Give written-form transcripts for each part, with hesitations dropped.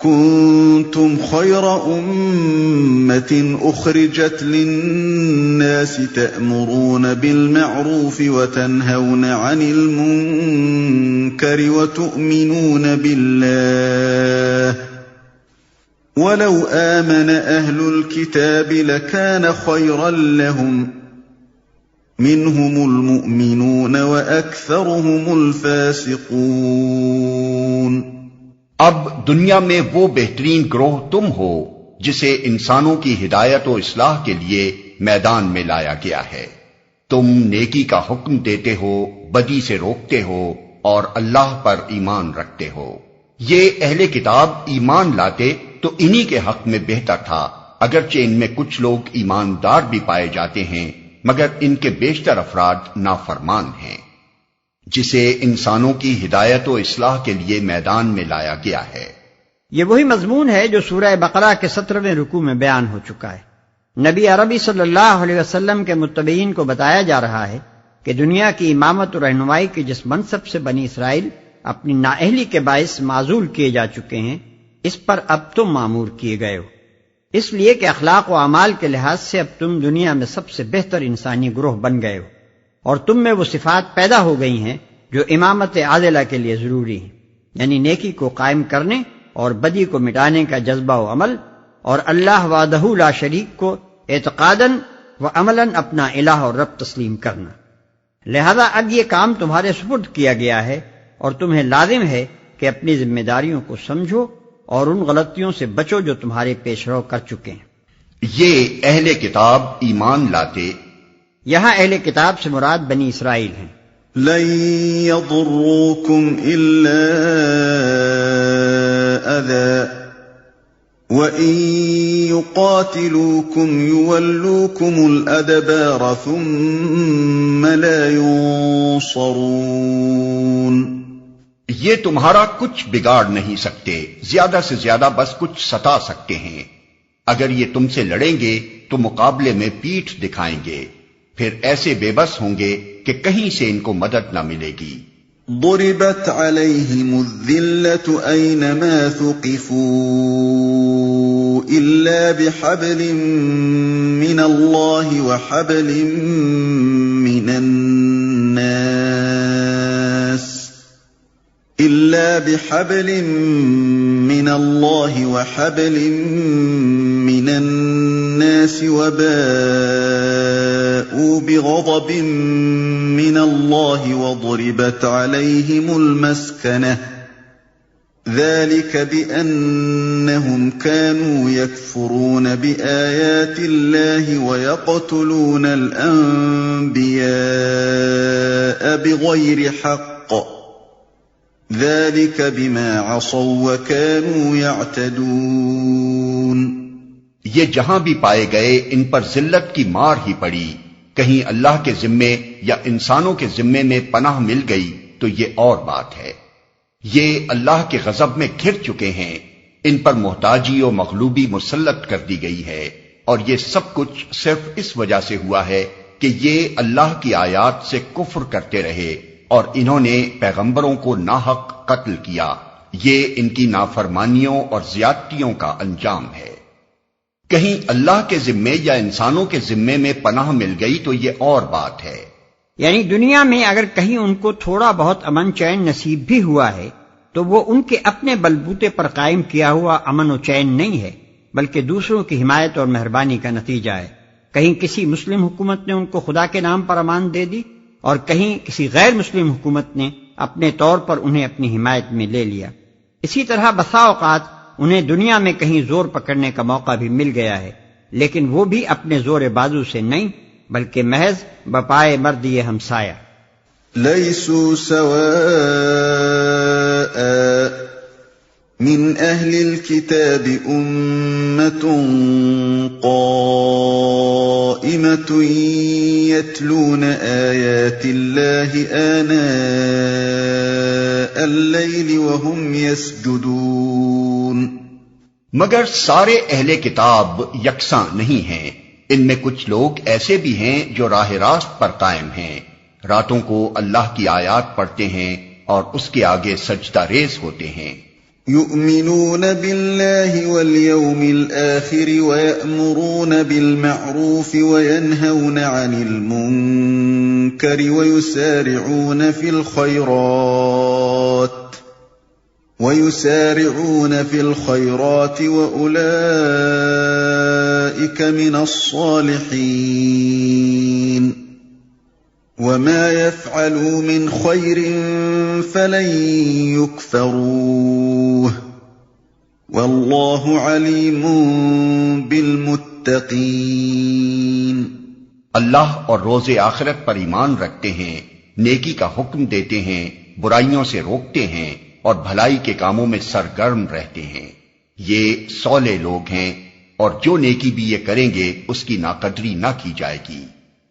كنتم خير أمة أخرجت للناس تأمرون بالمعروف وتنهون عن المنكر وتؤمنون بالله ولو آمن أهل الكتاب لكان خيرا لهم منهم المؤمنون وأكثرهم الفاسقون۔ اب دنیا میں وہ بہترین گروہ تم ہو جسے انسانوں کی ہدایت و اصلاح کے لیے میدان میں لایا گیا ہے۔ تم نیکی کا حکم دیتے ہو، بدی سے روکتے ہو اور اللہ پر ایمان رکھتے ہو۔ یہ اہل کتاب ایمان لاتے تو انہی کے حق میں بہتر تھا، اگرچہ ان میں کچھ لوگ ایماندار بھی پائے جاتے ہیں، مگر ان کے بیشتر افراد نافرمان ہیں۔ جسے انسانوں کی ہدایت و اصلاح کے لیے میدان میں لایا گیا ہے۔ یہ وہی مضمون ہے جو سورہ بقرہ کے 17ویں رکوع میں بیان ہو چکا ہے۔ نبی عربی صلی اللہ علیہ وسلم کے متبعین کو بتایا جا رہا ہے کہ دنیا کی امامت و رہنمائی کے جس منصب سے بنی اسرائیل اپنی نااہلی کے باعث معزول کیے جا چکے ہیں، اس پر اب تم مامور کیے گئے ہو، اس لیے کہ اخلاق و اعمال کے لحاظ سے اب تم دنیا میں سب سے بہتر انسانی گروہ بن گئے ہو، اور تم میں وہ صفات پیدا ہو گئی ہیں جو امامت عادلہ کے لیے ضروری ہیں، یعنی نیکی کو قائم کرنے اور بدی کو مٹانے کا جذبہ و عمل، اور اللہ وحدہ لا شریک کو اعتقاداً و عملاً اپنا الہ اور رب تسلیم کرنا۔ لہذا اب یہ کام تمہارے سپرد کیا گیا ہے، اور تمہیں لازم ہے کہ اپنی ذمہ داریوں کو سمجھو اور ان غلطیوں سے بچو جو تمہارے پیش رو کر چکے ہیں۔ یہ اہل کتاب ایمان لاتے، یہاں اہل کتاب سے مراد بنی اسرائیل ہیں۔ لن يضروكم إلا أذى وإن يقاتلوكم يولوكم الأدبار ثم لا ينصرون۔ یہ تمہارا کچھ بگاڑ نہیں سکتے، زیادہ سے زیادہ بس کچھ ستا سکتے ہیں۔ اگر یہ تم سے لڑیں گے تو مقابلے میں پیٹھ دکھائیں گے، پھر ایسے بے بس ہوں گے کہ کہیں سے ان کو مدد نہ ملے گی۔ ضربت عليهم الذلة أينما ثقفوا إلا بحبل من الله وحبل من الناس وباءوا بغضب من الله وضربت عليهم المسكنة ذلك بأنهم كانوا يكفرون بآيات الله ويقتلون الأنبياء بغير حق ذلك بما عصوا وكانوا يعتدون۔ یہ جہاں بھی پائے گئے ان پر ذلت کی مار ہی پڑی، کہیں اللہ کے ذمے یا انسانوں کے ذمے میں پناہ مل گئی تو یہ اور بات ہے۔ یہ اللہ کے غضب میں گھر چکے ہیں، ان پر محتاجی و مغلوبی مسلط کر دی گئی ہے، اور یہ سب کچھ صرف اس وجہ سے ہوا ہے کہ یہ اللہ کی آیات سے کفر کرتے رہے اور انہوں نے پیغمبروں کو ناحق قتل کیا۔ یہ ان کی نافرمانیوں اور زیادتیوں کا انجام ہے۔ کہیں اللہ کے ذمے یا انسانوں کے ذمے میں پناہ مل گئی تو یہ اور بات ہے۔ یعنی دنیا میں اگر کہیں ان کو تھوڑا بہت امن چین نصیب بھی ہوا ہے تو وہ ان کے اپنے بلبوتے پر قائم کیا ہوا امن و چین نہیں ہے، بلکہ دوسروں کی حمایت اور مہربانی کا نتیجہ ہے۔ کہیں کسی مسلم حکومت نے ان کو خدا کے نام پر امان دے دی، اور کہیں کسی غیر مسلم حکومت نے اپنے طور پر انہیں اپنی حمایت میں لے لیا۔ اسی طرح بسا اوقات انہیں دنیا میں کہیں زور پکڑنے کا موقع بھی مل گیا ہے، لیکن وہ بھی اپنے زور بازو سے نہیں بلکہ محض بپائے مرد یہ ہمسایہ۔ لیسوا سواء من اہل الكتاب امة قائمة يتلون آیات اللہ آناء اللیل وهم یسجدون۔ مگر سارے اہل کتاب یکساں نہیں ہیں، ان میں کچھ لوگ ایسے بھی ہیں جو راہ راست پر قائم ہیں، راتوں کو اللہ کی آیات پڑھتے ہیں اور اس کے آگے سجدہ ریز ہوتے ہیں۔ يؤمنون بالله واليوم الآخر ويأمرون بالمعروف وينهون عن المنكر ويسارعون في الخيرات وأولئك من الصالحين وما يفعلوا من خير فلن يكفروه والله عليم بالمتقين۔ اللہ اور روز آخرت پر ایمان رکھتے ہیں، نیکی کا حکم دیتے ہیں، برائیوں سے روکتے ہیں اور بھلائی کے کاموں میں سرگرم رہتے ہیں، یہ صالح لوگ ہیں، اور جو نیکی بھی یہ کریں گے اس کی ناقدری نہ کی جائے گی۔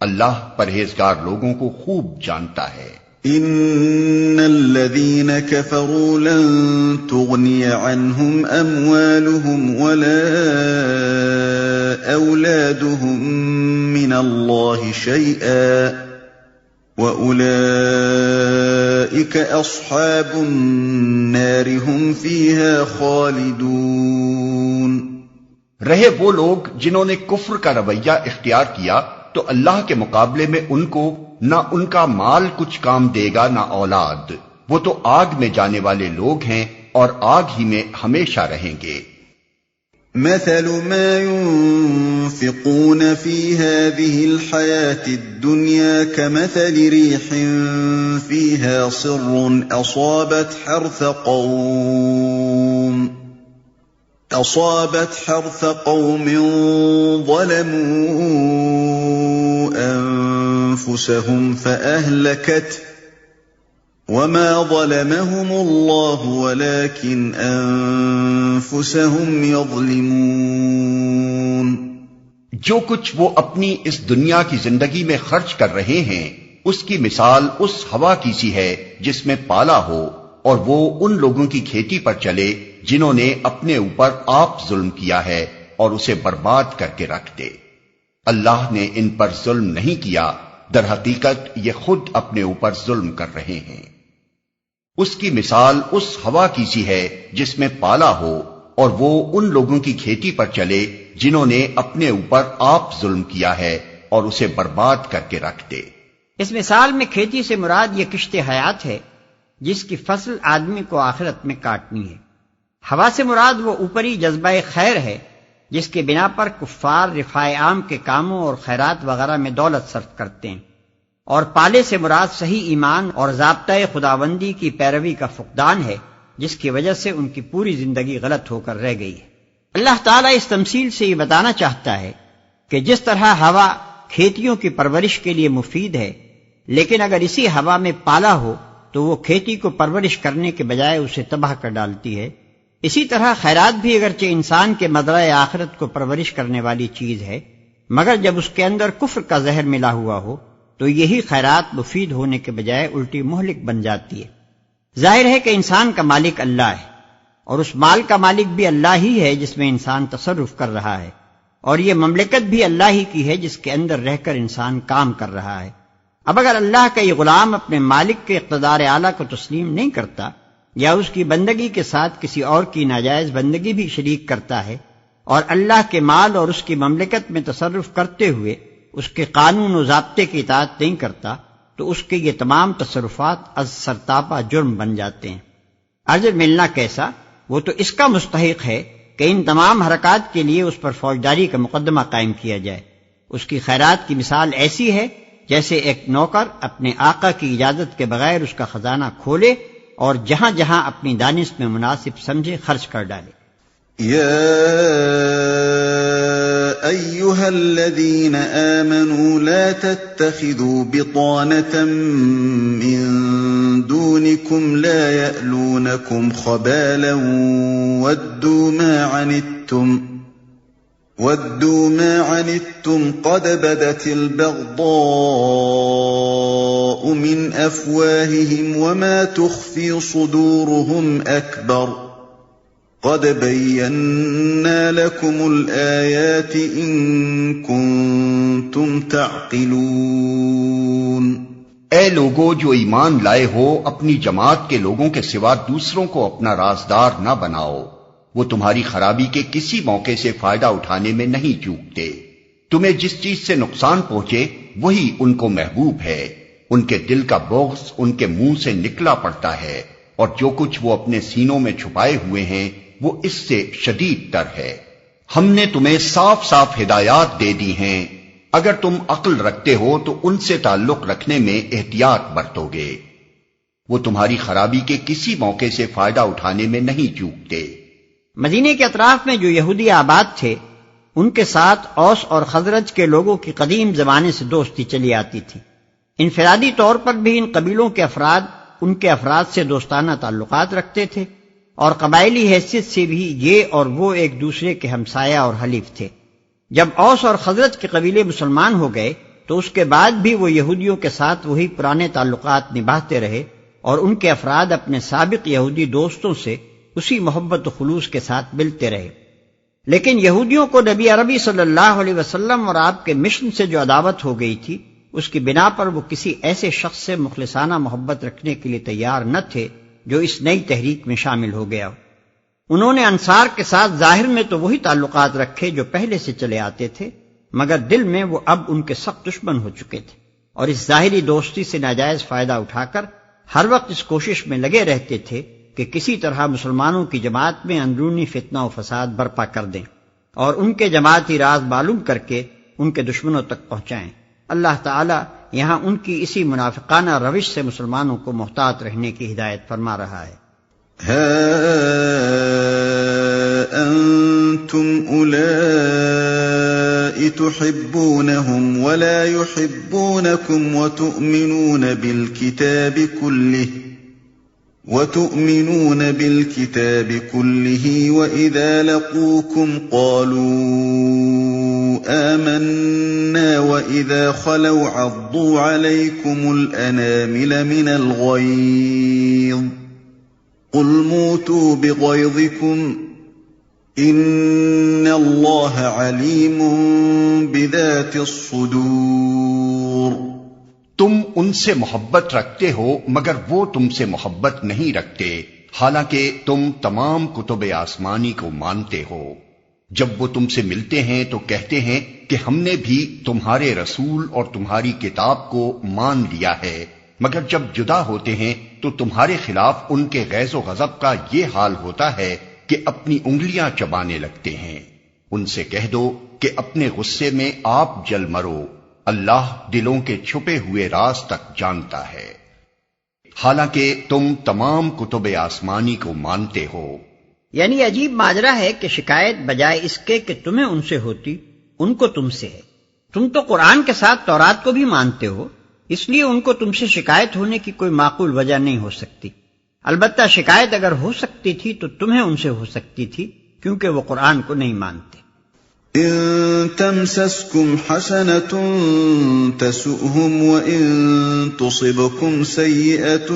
اللہ پرہیزگار لوگوں کو خوب جانتا ہے۔ ان الذين كفروا لن تغني عنهم اموالهم ولا اولادهم من الله شيئا واولئك اصحاب النار هم فيها خالدون۔ رہے وہ لوگ جنہوں نے کفر کا رویہ اختیار کیا تو اللہ کے مقابلے میں ان کو نہ ان کا مال کچھ کام دے گا نہ اولاد، وہ تو آگ میں جانے والے لوگ ہیں اور آگ ہی میں ہمیشہ رہیں گے۔ مثل ما ينفقون في هذه الحياة الدنيا كمثل ريح فيها صر أصابت حرث قوم ظلموا أنفسهم فأهلكته وما ظلمهم الله ولكن أنفسهم يظلمون۔ جو کچھ وہ اپنی اس دنیا کی زندگی میں خرچ کر رہے ہیں اس کی مثال اس ہوا کی سی ہے جس میں پالا ہو اور وہ ان لوگوں کی کھیتی پر چلے جنہوں نے اپنے اوپر آپ ظلم کیا ہے اور اسے برباد کر کے رکھ دے۔ اللہ نے ان پر ظلم نہیں کیا، در حقیقت یہ خود اپنے اوپر ظلم کر رہے ہیں۔ اس کی مثال اس ہوا کی سی ہے جس میں پالا ہو اور وہ ان لوگوں کی کھیتی پر چلے جنہوں نے اپنے اوپر آپ ظلم کیا ہے اور اسے برباد کر کے رکھ دے۔ اس مثال میں کھیتی سے مراد یہ کشت حیات ہے جس کی فصل آدمی کو آخرت میں کاٹنی ہے۔ ہوا سے مراد وہ اوپری جذبہ خیر ہے جس کے بنا پر کفار رفاع عام کے کاموں اور خیرات وغیرہ میں دولت صرف کرتے ہیں، اور پالے سے مراد صحیح ایمان اور ضابطۂ خداوندی کی پیروی کا فقدان ہے جس کی وجہ سے ان کی پوری زندگی غلط ہو کر رہ گئی ہے۔ اللہ تعالیٰ اس تمثیل سے یہ بتانا چاہتا ہے کہ جس طرح ہوا کھیتیوں کی پرورش کے لیے مفید ہے، لیکن اگر اسی ہوا میں پالا ہو تو وہ کھیتی کو پرورش کرنے کے بجائے اسے تباہ کر ڈالتی ہے، اسی طرح خیرات بھی اگرچہ انسان کے مزرعہ آخرت کو پرورش کرنے والی چیز ہے، مگر جب اس کے اندر کفر کا زہر ملا ہوا ہو تو یہی خیرات مفید ہونے کے بجائے الٹی مہلک بن جاتی ہے۔ ظاہر ہے کہ انسان کا مالک اللہ ہے، اور اس مال کا مالک بھی اللہ ہی ہے جس میں انسان تصرف کر رہا ہے، اور یہ مملکت بھی اللہ ہی کی ہے جس کے اندر رہ کر انسان کام کر رہا ہے۔ اب اگر اللہ کا یہ غلام اپنے مالک کے اقتدار اعلیٰ کو تسلیم نہیں کرتا یا اس کی بندگی کے ساتھ کسی اور کی ناجائز بندگی بھی شریک کرتا ہے اور اللہ کے مال اور اس کی مملکت میں تصرف کرتے ہوئے اس کے قانون و ضابطے کی اطاعت نہیں کرتا تو اس کے یہ تمام تصرفات از سرتاپا جرم بن جاتے ہیں۔ اجر ملنا کیسا؟ وہ تو اس کا مستحق ہے کہ ان تمام حرکات کے لیے اس پر فوجداری کا مقدمہ قائم کیا جائے۔ اس کی خیرات کی مثال ایسی ہے جیسے ایک نوکر اپنے آقا کی اجازت کے بغیر اس کا خزانہ کھولے اور جہاں جہاں اپنی دانش میں مناسب سمجھے خرچ کر ڈالے۔ یا ایھا الذین آمنوا لا تتخذوا بطانة من دونکم لا یألونکم خبالا ودوا ما عنتم قد بدت البغضاء من أفواههم وما تخفي صدورهم أكبر قد بينا لكم الآيات إن كنتم تعقلون۔ اے لوگو جو ایمان لائے ہو، اپنی جماعت کے لوگوں کے سوا دوسروں کو اپنا رازدار نہ بناؤ، وہ تمہاری خرابی کے کسی موقع سے فائدہ اٹھانے میں نہیں چوکتے۔ تمہیں جس چیز سے نقصان پہنچے وہی ان کو محبوب ہے، ان کے دل کا بغض ان کے منہ سے نکلا پڑتا ہے، اور جو کچھ وہ اپنے سینوں میں چھپائے ہوئے ہیں وہ اس سے شدید تر ہے۔ ہم نے تمہیں صاف صاف ہدایات دے دی ہیں، اگر تم عقل رکھتے ہو تو ان سے تعلق رکھنے میں احتیاط برتو گے، وہ تمہاری خرابی کے کسی موقع سے فائدہ اٹھانے میں نہیں چوکتے۔ مدینے کے اطراف میں جو یہودی آباد تھے ان کے ساتھ اوس اور خزرج کے لوگوں کی قدیم زمانے سے دوستی چلی آتی تھی۔ انفرادی طور پر بھی ان قبیلوں کے افراد ان کے افراد سے دوستانہ تعلقات رکھتے تھے، اور قبائلی حیثیت سے بھی یہ اور وہ ایک دوسرے کے ہمسایہ اور حلیف تھے۔ جب اوس اور خزرج کے قبیلے مسلمان ہو گئے تو اس کے بعد بھی وہ یہودیوں کے ساتھ وہی پرانے تعلقات نبھاتے رہے، اور ان کے افراد اپنے سابق یہودی دوستوں سے اسی محبت و خلوص کے ساتھ ملتے رہے۔ لیکن یہودیوں کو نبی عربی صلی اللہ علیہ وسلم اور آپ کے مشن سے جو عداوت ہو گئی تھی، اس کی بنا پر وہ کسی ایسے شخص سے مخلصانہ محبت رکھنے کے لیے تیار نہ تھے جو اس نئی تحریک میں شامل ہو گیا ہو۔ انہوں نے انصار کے ساتھ ظاہر میں تو وہی تعلقات رکھے جو پہلے سے چلے آتے تھے، مگر دل میں وہ اب ان کے سخت دشمن ہو چکے تھے، اور اس ظاہری دوستی سے ناجائز فائدہ اٹھا کر ہر وقت اس کوشش میں لگے رہتے تھے کہ کسی طرح مسلمانوں کی جماعت میں اندرونی فتنہ و فساد برپا کر دیں اور ان کے جماعتی راز معلوم کر کے ان کے دشمنوں تک پہنچائیں۔ اللہ تعالی یہاں ان کی اسی منافقانہ روش سے مسلمانوں کو محتاط رہنے کی ہدایت فرما رہا ہے۔ ہَا أَنْتُمْ أُولَاءِ تُحِبُّونَهُمْ وَلَا يُحِبُّونَكُمْ وَتُؤْمِنُونَ بِالْكِتَابِ كُلِّهِ وَإِذَا لَقُوكُمْ قَالُوا آمَنَّا وَإِذَا خَلَوْا عَضُّوا عَلَيْكُمُ الْأَنَامِلَ مِنَ الْغَيْظِ قُلْ مُوتُوا بِغَيْظِكُمْ إِنَّ اللَّهَ عَلِيمٌ بِذَاتِ الصُّدُورِ۔ تم ان سے محبت رکھتے ہو مگر وہ تم سے محبت نہیں رکھتے، حالانکہ تم تمام کتب آسمانی کو مانتے ہو۔ جب وہ تم سے ملتے ہیں تو کہتے ہیں کہ ہم نے بھی تمہارے رسول اور تمہاری کتاب کو مان لیا ہے، مگر جب جدا ہوتے ہیں تو تمہارے خلاف ان کے غیظ و غضب کا یہ حال ہوتا ہے کہ اپنی انگلیاں چبانے لگتے ہیں۔ ان سے کہہ دو کہ اپنے غصے میں آپ جل مرو، اللہ دلوں کے چھپے ہوئے راز تک جانتا ہے، حالانکہ تم تمام کتب آسمانی کو مانتے ہو۔ یعنی عجیب ماجرا ہے کہ شکایت بجائے اس کے کہ تمہیں ان سے ہوتی، ان کو تم سے ہے۔ تم تو قرآن کے ساتھ تورات کو بھی مانتے ہو، اس لیے ان کو تم سے شکایت ہونے کی کوئی معقول وجہ نہیں ہو سکتی۔ البتہ شکایت اگر ہو سکتی تھی تو تمہیں ان سے ہو سکتی تھی، کیونکہ وہ قرآن کو نہیں مانتے۔ إن تمسسكم حسنة تسؤهم وإن تصبكم سيئة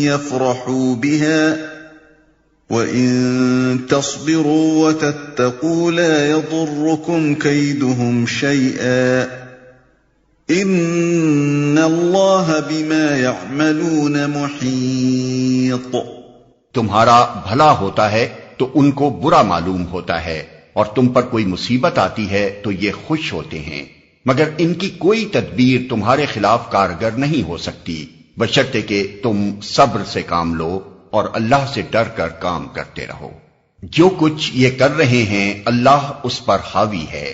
يفرحوا بها وإن تصبروا وتتقوا لا يضركم كيدهم شيئا إن الله بما يعملون محيط۔ تمہارا بھلا ہوتا ہے تو ان کو برا معلوم ہوتا ہے، اور تم پر کوئی مصیبت آتی ہے تو یہ خوش ہوتے ہیں، مگر ان کی کوئی تدبیر تمہارے خلاف کارگر نہیں ہو سکتی، بشرطے کہ تم صبر سے کام لو اور اللہ سے ڈر کر کام کرتے رہو۔ جو کچھ یہ کر رہے ہیں اللہ اس پر حاوی ہے۔